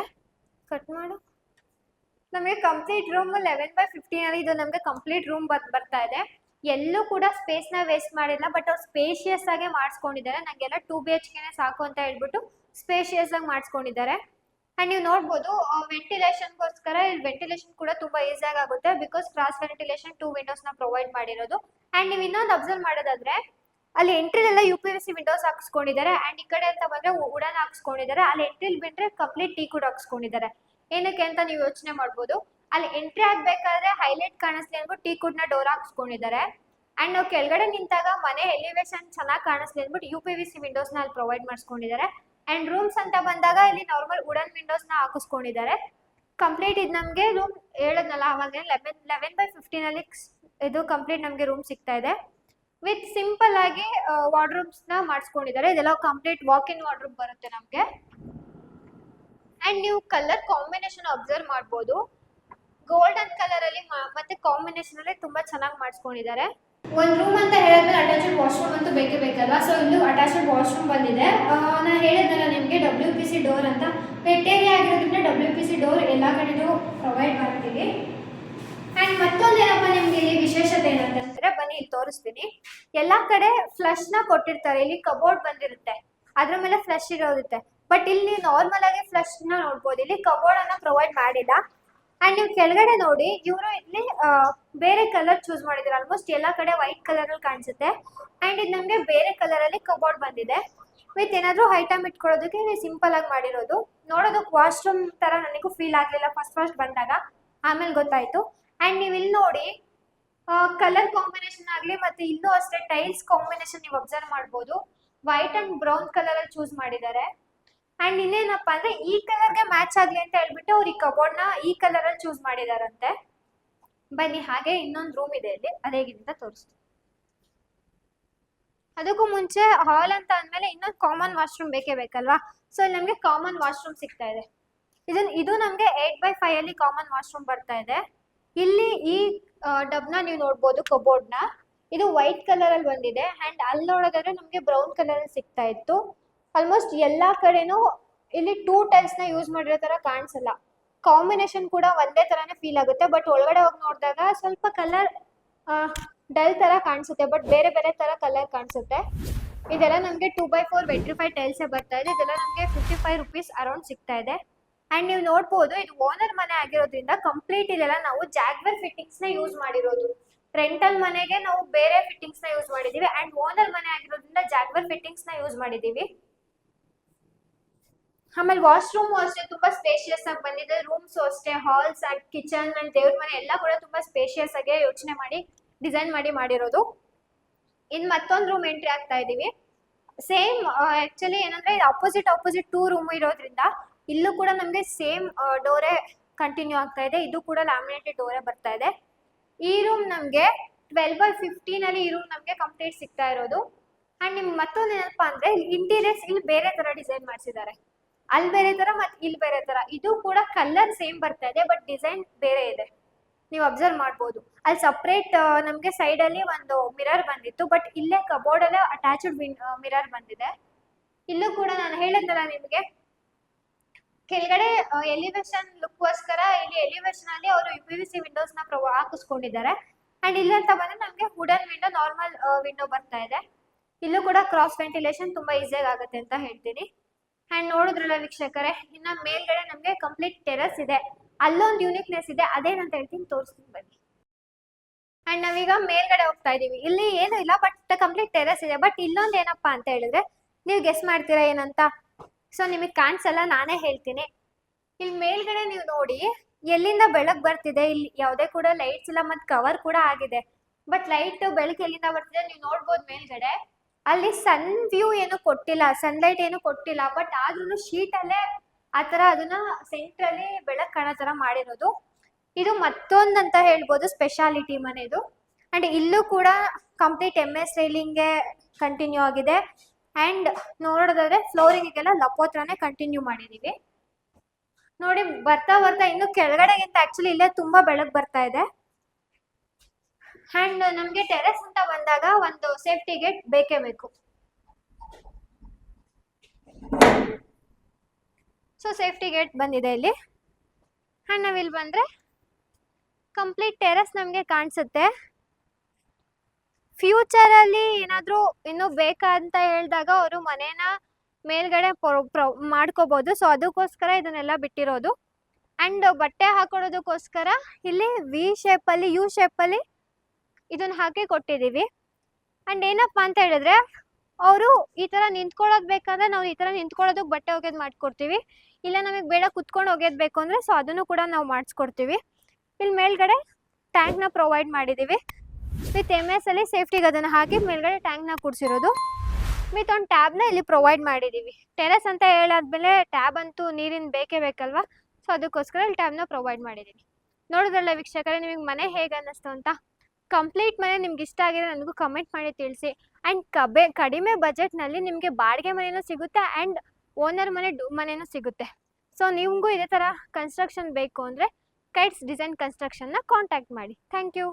ಕಟ್ ಮಾಡು. ನಮಗೆ ಕಂಪ್ಲೀಟ್ ರೂಮ್ 11x15 ಅಲ್ಲಿ ಇದು ನಮ್ಗೆ ಕಂಪ್ಲೀಟ್ ರೂಮ್ ಬರ್ತಾ ಇದೆ. ಎಲ್ಲೂ ಕೂಡ ಸ್ಪೇಸ್ ನ ವೇಸ್ಟ್ ಮಾಡಿಲ್ಲ, ಬಟ್ ಅವ್ರು ಸ್ಪೇಷಿಯಸ್ ಆಗಿ ಮಾಡಿಸ್ಕೊಂಡಿದ್ದಾರೆ. ನಂಗೆಲ್ಲ 2 BHK ಸಾಕು ಅಂತ ಹೇಳ್ಬಿಟ್ಟು ಸ್ಪೇಷಿಯಸ್ ಆಗಿ ಮಾಡಿಸ್ಕೊಂಡಿದ್ದಾರೆ. ಅಂಡ್ ನೀವು ನೋಡ್ಬೋದು ವೆಂಟಿಲೇಷನ್ಗೋಸ್ಕರ ಇಲ್ಲಿ ವೆಂಟಿಲೇಷನ್ ಕೂಡ ತುಂಬಾ ಈಸಿಯಾಗಿ ಆಗುತ್ತೆ. ಬಿಕಾಸ್ ಕ್ರಾಸ್ ವೆಂಟಿಲೇಷನ್ 2 windows ನ ಪ್ರೊವೈಡ್ ಮಾಡಿರೋದು. ಅಂಡ್ ನೀವು ಇನ್ನೊಂದು ಅಬ್ಸರ್ವ್ ಮಾಡೋದಾದ್ರೆ ಅಲ್ಲಿ ಎಂಟ್ರಿಲೆಲ್ಲ UPVC ವಿಂಡೋಸ್ ಹಾಕ್ಸ್ಕೊಂಡಿದ್ದಾರೆ. ಅಂಡ್ ಈ ಕಡೆ ಅಂತ ಬಂದ್ರೆ ವುಡನ್ ಹಾಕ್ಸ್ಕೊಂಡಿದ್ದಾರೆ. ಅಲ್ಲಿ ಎಂಟ್ರಿಲ್ ಬಿಟ್ರೆ ಕಂಪ್ಲೀಟ್ ಟೀ ಕೂಡ ಹಾಕ್ಸ್ಕೊಂಡಿದ್ದಾರೆ. ಏನಕ್ಕೆ ಅಂತ ನೀವು ಯೋಚನೆ ಮಾಡ್ಬೋದು. ಅಲ್ಲಿ ಎಂಟ್ರಿ ಆಗ್ಬೇಕಾದ್ರೆ ಹೈಲೈಟ್ ಕಾಣಿಸ್ಲಿ ಅಂದ್ಬಿಟ್ಟು ಟೀ ಕುಡ್ ನ ಡೋರ್ ಹಾಕ್ಸ್ಕೊಂಡಿದ್ದಾರೆ. ಅಂಡ್ ನಾವು ಕೆಳಗಡೆ ನಿಂತಾಗ ಮನೆ ಎಲಿವೇಶನ್ ಚೆನ್ನಾಗಿ ಕಾಣಿಸ್ಲಿ ಅಂದ್ಬಿಟ್ಟು UPVC ವಿಂಡೋಸ್ ನ ಅಲ್ಲಿ ಪ್ರೊವೈಡ್ ಮಾಡಿಸ್ಕೊಂಡಿದ್ದಾರೆ. ಅಂಡ್ ರೂಮ್ಸ್ ಅಂತ ಬಂದಾಗ ಇಲ್ಲಿ ನಾರ್ಮಲ್ ವುಡನ್ ವಿಂಡೋಸ್ ನ ಹಾಕಿಸ್ಕೊಂಡಿದ್ದಾರೆ. ಕಂಪ್ಲೀಟ್ ಇದು ನಮ್ಗೆ ರೂಮ್ ಹೇಳದ್ನಲ್ಲ ಅವಾಗ 11x15 ಅಲ್ಲಿ ಇದು ಕಂಪ್ಲೀಟ್ ನಮ್ಗೆ ರೂಮ್ ಸಿಗ್ತಾ ಇದೆ. ವಿತ್ ಸಿಂಪಲ್ ಆಗಿ ವಾರ್ಡ್ರೂಮ್ಸ್ ನ ಮಾಡಿಸ್ಕೊಂಡಿದ್ದಾರೆ. ಇದೆಲ್ಲ ಕಂಪ್ಲೀಟ್ ವಾಕ್ ಇನ್ ವಾರ್ಡ್ರೂಮ್ ಬರುತ್ತೆ ನಮ್ಗೆ. ಅಂಡ್ ನೀವು ಕಲರ್ ಕಾಂಬಿನೇಷನ್ ಅಬ್ಸರ್ವ್ ಮಾಡ್ಬೋದು. ಗೋಲ್ಡನ್ ಕಲರ್ ಅಲ್ಲಿ ಮತ್ತೆ ಕಾಂಬಿನೇಷನ್ ಅಲ್ಲಿ ತುಂಬಾ ಚೆನ್ನಾಗಿ ಮಾಡಿಸ್ಕೊಂಡಿದ್ದಾರೆ. ಒಂದು ರೂಮ್ ಅಂತ ಹೇಳಿದ್ರೆ ಅಟ್ಯಾಚ್ಡ್ ವಾಶ್ರೂಮ್ ಅಂತೂ ಬೇಕೇ ಬೇಕಲ್ವಾ. ಸೊ ಇಲ್ಲೂ ಅಟ್ಯಾಚ್ಡ್ ವಾಶ್ರೂಮ್ ಬಂದಿದೆ. ನಾನು ಹೇಳಿದ್ನಲ್ಲ ನಿಮಗೆ WPC ಡೋರ್ ಅಂತ. ವೆಟ್ ಏರಿಯಾ ಆಗಿರೋದ್ರಿಂದ WPC ಡೋರ್ ಎಲ್ಲ ಕಡೆನೂ ಪ್ರೊವೈಡ್ ಮಾಡ್ತೀವಿ. ಅಂಡ್ ಮತ್ತೊಂದು ಏನಪ್ಪ ನಿಮ್ಗೆ ಇಲ್ಲಿ ವಿಶೇಷತೆ ಏನಂತಂದ್ರೆ ಬನ್ನಿ ಇಲ್ಲಿ ತೋರಿಸ್ತೀನಿ. ಎಲ್ಲಾ ಕಡೆ ಫ್ಲಶ್ ನ ಕೊಟ್ಟಿರ್ತಾರೆ. ಇಲ್ಲಿ ಕಬೋರ್ಡ್ ಬಂದಿರುತ್ತೆ, ಅದ್ರ ಮೇಲೆ ಫ್ಲಶ್ ಇರೋರುತ್ತೆ. ಬಟ್ ಇಲ್ಲಿ ನಾರ್ಮಲ್ ಆಗಿ ಫ್ಲಶ್ ನ ನೋಡ್ಬೋದು. ಇಲ್ಲಿ ಕಬೋರ್ಡ್ ಅನ್ನ ಪ್ರೊವೈಡ್ ಮಾಡಿಲ್ಲ. ಅಂಡ್ ನೀವು ಕೆಳಗಡೆ ನೋಡಿ ಇವರು ಇಲ್ಲಿ ಬೇರೆ ಕಲರ್ ಚೂಸ್ ಮಾಡಿದ್ರು. ಆಲ್ಮೋಸ್ಟ್ ಎಲ್ಲಾ ಕಡೆ ವೈಟ್ ಕಲರ್ ಅಲ್ಲಿ ಕಾಣಿಸುತ್ತೆ. ಅಂಡ್ ಇದು ನಮ್ಗೆ ಬೇರೆ ಕಲರ್ ಅಲ್ಲಿ ಕಬೋರ್ಡ್ ಬಂದಿದೆ ವಿತ್ ಏನಾದ್ರು ಐಟಮ್ ಇಟ್ಕೊಳ್ಳೋದಕ್ಕೆ ಸಿಂಪಲ್ ಆಗಿ ಮಾಡಿರೋದು. ನೋಡೋದಕ್ಕೆ ವಾಶ್ರೂಮ್ ತರ ನನಗೂ ಫೀಲ್ ಆಗ್ಲಿಲ್ಲ ಫಸ್ಟ್ ಬಂದಾಗ, ಆಮೇಲೆ ಗೊತ್ತಾಯ್ತು. ಅಂಡ್ ನೀವು ಇಲ್ಲಿ ನೋಡಿ ಕಲರ್ ಕಾಂಬಿನೇಷನ್ ಆಗ್ಲಿ ಮತ್ತೆ ಇಲ್ಲೂ ಅಷ್ಟೇ ಟೈಲ್ಸ್ ಕಾಂಬಿನೇಷನ್ ನೀವು ಅಬ್ಸರ್ವ್ ಮಾಡ್ಬೋದು. ವೈಟ್ ಅಂಡ್ ಬ್ರೌನ್ ಕಲರ್ ಅಲ್ಲಿ ಚೂಸ್ ಮಾಡಿದ್ದಾರೆ. ಅಂಡ್ ಇನ್ನೇನಪ್ಪಾ ಅಂದ್ರೆ ಈ ಕಲರ್ಗೆ ಮ್ಯಾಚ್ ಆಗ್ಲಿ ಅಂತ ಹೇಳ್ಬಿಟ್ಟು ಅವ್ರು ಈ ಕಬೋರ್ಡ್ ನ ಈ ಕಲರ್ ಅಲ್ಲಿ ಚೂಸ್ ಮಾಡಿದಾರಂತೆ. ಬನ್ನಿ ಹಾಗೆ ಇನ್ನೊಂದು ರೂಮ್ ಇದೆ ಇಲ್ಲಿ, ಅದೇಗಿಂತ ತೋರಿಸ್ತೀನಿ. ಅದಕ್ಕೂ ಮುಂಚೆ ಹಾಲ್ ಅಂತ ಅಂದ್ಮೇಲೆ ಇನ್ನೊಂದು ಕಾಮನ್ ವಾಶ್ರೂಮ್ ಬೇಕೇ ಬೇಕಲ್ವಾ. ಸೊ ಇಲ್ಲಿ ನಮ್ಗೆ ಕಾಮನ್ ವಾಶ್ರೂಮ್ ಸಿಗ್ತಾ ಇದೆ. ಇದು ನಮ್ಗೆ 8x5 ಅಲ್ಲಿ ಕಾಮನ್ ವಾಶ್ರೂಮ್ ಬರ್ತಾ ಇದೆ. ಇಲ್ಲಿ ಈ ಡಬ್ನ ನೀವು ನೋಡ್ಬೋದು ಕಬೋರ್ಡ್ ನ. ಇದು ವೈಟ್ ಕಲರ್ ಅಲ್ಲಿ ಬಂದಿದೆ. ಅಂಡ್ ಅಲ್ಲಿ ನೋಡೋದಾದ್ರೆ ನಮ್ಗೆ ಬ್ರೌನ್ ಕಲರ್ ಅಲ್ಲಿ ಸಿಗ್ತಾ ಇತ್ತು. ಆಲ್ಮೋಸ್ಟ್ ಎಲ್ಲಾ ಕಡೆನೂ ಇಲ್ಲಿ 2 ಟೈಲ್ಸ್ ನ ಯೂಸ್ ಮಾಡಿರೋ ತರ ಕಾಣಿಸಲ್ಲ. ಕಾಂಬಿನೇಷನ್ ಕೂಡ ಒಂದೇ ತರಾನೇ ಫೀಲ್ ಆಗುತ್ತೆ. ಬಟ್ ಒಳಗಡೆ ಹೋಗಿ ನೋಡಿದಾಗ ಸ್ವಲ್ಪ ಕಲರ್ ಡಲ್ ತರ ಕಾಣಿಸುತ್ತೆ, ಬಟ್ ಬೇರೆ ಬೇರೆ ತರ ಕಲರ್ ಕಾಣಿಸುತ್ತೆ. ಇದೆಲ್ಲ ನಮ್ಗೆ 2x4 ವೆಟ್ರಿಫೈಡ್ ಟೈಲ್ಸ್ ಬರ್ತಾ ಇದೆ. ಇದೆಲ್ಲ ನಮ್ಗೆ 55 ರುಪೀಸ್ ಅರೌಂಡ್ ಸಿಗ್ತಾ ಇದೆ. ಅಂಡ್ ನೀವು ನೋಡ್ಬೋದು ಇದು ಓನರ್ ಮನೆ ಆಗಿರೋದ್ರಿಂದ ಕಂಪ್ಲೀಟ್ ಇದೆಲ್ಲ ನಾವು ಜಾಗ್ವರ್ ಫಿಟ್ಟಿಂಗ್ಸ್ ನ ಯೂಸ್ ಮಾಡಿರೋದು. ರೆಂಟಲ್ ಮನೆಗೆ ನಾವು ಬೇರೆ ಫಿಟ್ಟಿಂಗ್ಸ್ ನ ಯೂಸ್ ಮಾಡಿದೀವಿ. ಅಂಡ್ ಓನರ್ ಮನೆ ಆಗಿರೋದ್ರಿಂದ ಜಾಗ್ವರ್ ಫಿಟ್ಟಿಂಗ್ಸ್ ನ ಯೂಸ್ ಮಾಡಿದೀವಿ. ಆಮೇಲೆ ವಾಶ್ರೂಮ್ ಅಷ್ಟೇ ತುಂಬಾ ಸ್ಪೇಷಿಯಸ್ ಆಗಿ ಬಂದಿದೆ. ರೂಮ್ಸ್ ಅಷ್ಟೇ, ಹಾಲ್ಸ್ ಅಂಡ್ ಕಿಚನ್ ಅಂಡ್ ದೇವ್ರ ಮನೆ ಎಲ್ಲ ಕೂಡ ತುಂಬಾ ಸ್ಪೇಷಿಯಸ್ ಆಗಿ ಯೋಚನೆ ಮಾಡಿ ಡಿಸೈನ್ ಮಾಡಿರೋದು. ಇನ್ ಮತ್ತೊಂದು ರೂಮ್ ಎಂಟ್ರಿ ಆಗ್ತಾ ಇದೀವಿ. ಸೇಮ್ ಆಕ್ಚುಲಿ ಏನಂದ್ರೆ ಇದು ಅಪೋಸಿಟ್ 2 ರೂಮ್ ಇರೋದ್ರಿಂದ ಇಲ್ಲೂ ಕೂಡ ನಮ್ಗೆ ಸೇಮ್ ಡೋರೆ ಕಂಟಿನ್ಯೂ ಆಗ್ತಾ ಇದೆ. ಇದು ಕೂಡ ಲ್ಯಾಮಿನೇಟೆಡ್ ಡೋರೆ ಬರ್ತಾ ಇದೆ. ಈ ರೂಮ್ ನಮ್ಗೆ 12x15 ಅಲ್ಲಿ ಈ ರೂಮ್ ನಮ್ಗೆ ಕಂಪ್ಲೀಟ್ ಸಿಗ್ತಾ ಇರೋದು. ಅಂಡ್ ನಿಮ್ಗೆ ಮತ್ತೊಂದು ಏನಪ್ಪಾ ಅಂದ್ರೆ ಇಂಟೀರಿಯರ್ಸ್ ಇಲ್ಲಿ ಬೇರೆ ತರ ಡಿಸೈನ್ ಮಾಡಿಸಿದ್ದಾರೆ. ಅಲ್ಲಿ ಬೇರೆ ತರ ಮತ್ತೆ ಇಲ್ಲಿ ಬೇರೆ ತರ. ಇದು ಕೂಡ ಕಲರ್ ಸೇಮ್ ಬರ್ತಾ ಇದೆ ಬಟ್ ಡಿಸೈನ್ ಬೇರೆ ಇದೆ, ನೀವು ಅಬ್ಸರ್ವ್ ಮಾಡ್ಬೋದು. ಅಲ್ಲಿ ಸಪ್ರೇಟ್ ನಮ್ಗೆ ಸೈಡ್ ಅಲ್ಲಿ ಒಂದು ಮಿರರ್ ಬಂದಿತ್ತು, ಬಟ್ ಇಲ್ಲೇ ಕಬೋರ್ಡ್ ಅಲ್ಲೇ ಅಟ್ಯಾಚ್ಡ್ ಮಿರರ್ ಬಂದಿದೆ. ಇಲ್ಲೂ ಕೂಡ ನಾನು ಹೇಳಿದ್ನಲ್ಲ ನಿಮ್ಗೆ ಕೆಳಗಡೆ ಎಲಿವೇಶನ್ ಲುಕ್ಗೋಸ್ಕರ ಇಲ್ಲಿ ಎಲಿವೇಶನ್ ಅಲ್ಲಿ ಅವರು UPVC ವಿಂಡೋಸ್ ನ ಹಾಕಿಸ್ಕೊಂಡಿದ್ದಾರೆ. ಅಂಡ್ ಇಲ್ಲಿ ಅಂತ ಬಂದ್ರೆ ನಮ್ಗೆ ವುಡನ್ ವಿಂಡೋ, ನಾರ್ಮಲ್ ವಿಂಡೋ ಬರ್ತಾ ಇದೆ. ಇಲ್ಲೂ ಕೂಡ ಕ್ರಾಸ್ ವೆಂಟಿಲೇಷನ್ ತುಂಬಾ ಈಸಿಯಾಗಿ ಆಗುತ್ತೆ ಅಂತ ಹೇಳ್ತೀನಿ. ಅಂಡ್ ನೋಡಿದ್ರಲ್ಲ ವೀಕ್ಷಕರೇ, ಇನ್ನ ಮೇಲ್ಗಡೆ ನಮ್ಗೆ ಕಂಪ್ಲೀಟ್ ಟೆರಸ್ ಇದೆ. ಅಲ್ಲೊಂದು ಯೂನಿಕ್ನೆಸ್ ಇದೆ, ಅದೇನಂತ ಹೇಳ್ತೀನಿ ತೋರಿಸ್ತೀನಿ ಬನ್ನಿ. ಅಂಡ್ ನಾವೀಗ ಮೇಲ್ಗಡೆ ಹೋಗ್ತಾ ಇದೀವಿ. ಇಲ್ಲಿ ಏನು ಇಲ್ಲ ಬಟ್ ಕಂಪ್ಲೀಟ್ ಟೆರಸ್ ಇದೆ. ಬಟ್ ಇಲ್ಲೊಂದು ಏನಪ್ಪಾ ಅಂತ ಹೇಳಿದ್ರೆ ನೀವು ಗೆಸ್ ಮಾಡ್ತೀರಾ ಏನಂತ. ಸೊ ನಿಮಗೆ ಕಾಣಿಸಲ್ಲ, ನಾನೇ ಹೇಳ್ತೀನಿ. ಇಲ್ಲಿ ಮೇಲ್ಗಡೆ ನೀವು ನೋಡಿ ಎಲ್ಲಿಂದ ಬೆಳಕು ಬರ್ತಿದೆ. ಇಲ್ಲಿ ಯಾವುದೇ ಕೂಡ ಲೈಟ್ಸ್ ಇಲ್ಲ ಮತ್ತೆ ಕವರ್ ಕೂಡ ಆಗಿದೆ. ಬಟ್ ಲೈಟ್ ಬೆಳಕು ಎಲ್ಲಿಂದ ಬರ್ತಿದೆ ನೀವು ನೋಡ್ಬೋದು ಮೇಲ್ಗಡೆ. ಅಲ್ಲಿ ಸನ್ ವ್ಯೂ ಏನು ಕೊಟ್ಟಿಲ್ಲ, ಸನ್ಲೈಟ್ ಏನು ಕೊಟ್ಟಿಲ್ಲ. ಬಟ್ ಆದ್ರೂ ಶೀಟ್ ಅಲ್ಲೇ ಆತರ ಅದನ್ನ ಸೆಂಟ್ರಲ್ಲಿ ಬೆಳಕು ಕಾಣೋ ತರ ಮಾಡಿರೋದು. ಇದು ಮತ್ತೊಂದಂತ ಹೇಳ್ಬೋದು ಸ್ಪೆಷಾಲಿಟಿ ಮನೆದು. ಅಂಡ್ ಇಲ್ಲೂ ಕೂಡ ಕಂಪ್ಲೀಟ್ MS ರೈಲಿಂಗ್ಗೆ ಕಂಟಿನ್ಯೂ ಆಗಿದೆ. ಅಂಡ್ ನೋಡೋದಾದ್ರೆ ಫ್ಲೋರಿಂಗಿಗೆಲ್ಲ ಲಪೋತ್ರನೇ ಕಂಟಿನ್ಯೂ ಮಾಡಿದೀವಿ. ನೋಡಿ ಬರ್ತಾ ಬರ್ತಾ ಇನ್ನು ಕೆಳಗಡೆಗಿಂತ ಆಕ್ಚುಲಿ ಇಲ್ಲೇ ತುಂಬಾ ಬೆಳಕು ಬರ್ತಾ ಇದೆ. ಅಂಡ್ ನಮ್ಗೆ ಟೆರೆಸ್ ಅಂತ ಬಂದಾಗ ಒಂದು ಸೇಫ್ಟಿ ಗೇಟ್ ಬೇಕೇ ಬೇಕು. ಸೊ ಸೇಫ್ಟಿ ಗೇಟ್ ಬಂದಿದೆ ಇಲ್ಲಿ. ಅಂಡ್ ನಾವಿಲ್ಲಿ ಬಂದ್ರೆ ಕಂಪ್ಲೀಟ್ ಟೆರೆಸ್ ನಮ್ಗೆ ಕಾಣಿಸುತ್ತೆ. ಫ್ಯೂಚರ್ ಅಲ್ಲಿ ಏನಾದ್ರೂ ಇನ್ನು ಬೇಕಂತ ಹೇಳಿದಾಗ ಅವರು ಮನೇನ ಮೇಲ್ಗಡೆ ಮಾಡ್ಕೋಬಹುದು. ಸೊ ಅದಕ್ಕೋಸ್ಕರ ಇದನ್ನೆಲ್ಲ ಬಿಟ್ಟಿರೋದು. ಅಂಡ್ ಬಟ್ಟೆ ಹಾಕೊಳ್ಳೋದಕ್ಕೋಸ್ಕರ ಇಲ್ಲಿ V ಶೇಪ್ ಅಲ್ಲಿ U ಶೇಪ್ ಅಲ್ಲಿ ಇದನ್ನ ಹಾಕಿ ಕೊಟ್ಟಿದೀವಿ. ಅಂಡ್ ಏನಪ್ಪಾ ಅಂತ ಹೇಳಿದ್ರೆ ಅವರು ಈ ತರ ನಿಂತ್ಕೊಳ್ಳೋದು ಬೇಕಂದ್ರೆ ನಾವು ಈ ತರ ನಿಂತ್ಕೊಳ್ಳೋದಕ್ಕೆ ಬಟ್ಟೆ ಒಗೆದ್ ಮಾಡ್ಕೊಡ್ತೀವಿ. ಇಲ್ಲ ನಮಗೆ ಬೇಡ ಕುತ್ಕೊಂಡು ಒಗೆದ್ ಬೇಕು ಅಂದ್ರೆ ಸೊ ಅದನ್ನು ಕೂಡ ನಾವು ಮಾಡಿಸ್ಕೊಡ್ತೀವಿ. ಇಲ್ಲಿ ಮೇಲ್ಗಡೆ ಟ್ಯಾಂಕ್ ನ ಪ್ರೊವೈಡ್ ಮಾಡಿದೀವಿ ವಿತ್ MS ಅಲ್ಲಿ ಸೇಫ್ಟಿಗೆ ಅದನ್ನ ಹಾಕಿ ಮೇಲ್ಗಡೆ ಟ್ಯಾಂಕ್ ನ ಕೂಡ್ಸಿರೋದು. ವಿತ್ ಒಂದು ಟ್ಯಾಬ್ ನ ಇಲ್ಲಿ ಪ್ರೊವೈಡ್ ಮಾಡಿದೀವಿ. ಟೆರೆಸ್ ಅಂತ ಹೇಳಾದ್ಮೇಲೆ ಟ್ಯಾಬ್ ಅಂತೂ ನೀರಿನ ಬೇಕೇ ಬೇಕಲ್ವಾ. ಸೊ ಅದಕ್ಕೋಸ್ಕರ ಇಲ್ಲಿ ಟ್ಯಾಬ್ ನ ಪ್ರೊವೈಡ್ ಮಾಡಿದೀವಿ. ನೋಡಿದ್ರಲ್ಲ ವೀಕ್ಷಕರೇ, ನಿಮಗೆ ಮನೆ ಹೇಗೆ ಅನ್ನಿಸ್ತು ಅಂತ. ಕಂಪ್ಲೀಟ್ ಮನೆ ನಿಮ್ಗೆ ಇಷ್ಟ ಆಗಿದೆ ನನಗೂ ಕಮೆಂಟ್ ಮಾಡಿ ತಿಳಿಸಿ. ಅಂಡ್ ಕಡಿಮೆ ಬಜೆಟ್ ನಲ್ಲಿ ನಿಮ್ಗೆ ಬಾಡಿಗೆ ಮನೆನೂ ಸಿಗುತ್ತೆ ಅಂಡ್ ಓನರ್ ಮನೆನೂ ಸಿಗುತ್ತೆ. ಸೊ ನಿಮ್ಗೂ ಇದೇ ತರ ಕನ್ಸ್ಟ್ರಕ್ಷನ್ ಬೇಕು ಅಂದ್ರೆ ಕೈಟ್ಸ್ ಡಿಸೈನ್ ಕನ್ಸ್ಟ್ರಕ್ಷನ್ ನ ಕಾಂಟ್ಯಾಕ್ಟ್ ಮಾಡಿ. Thank you.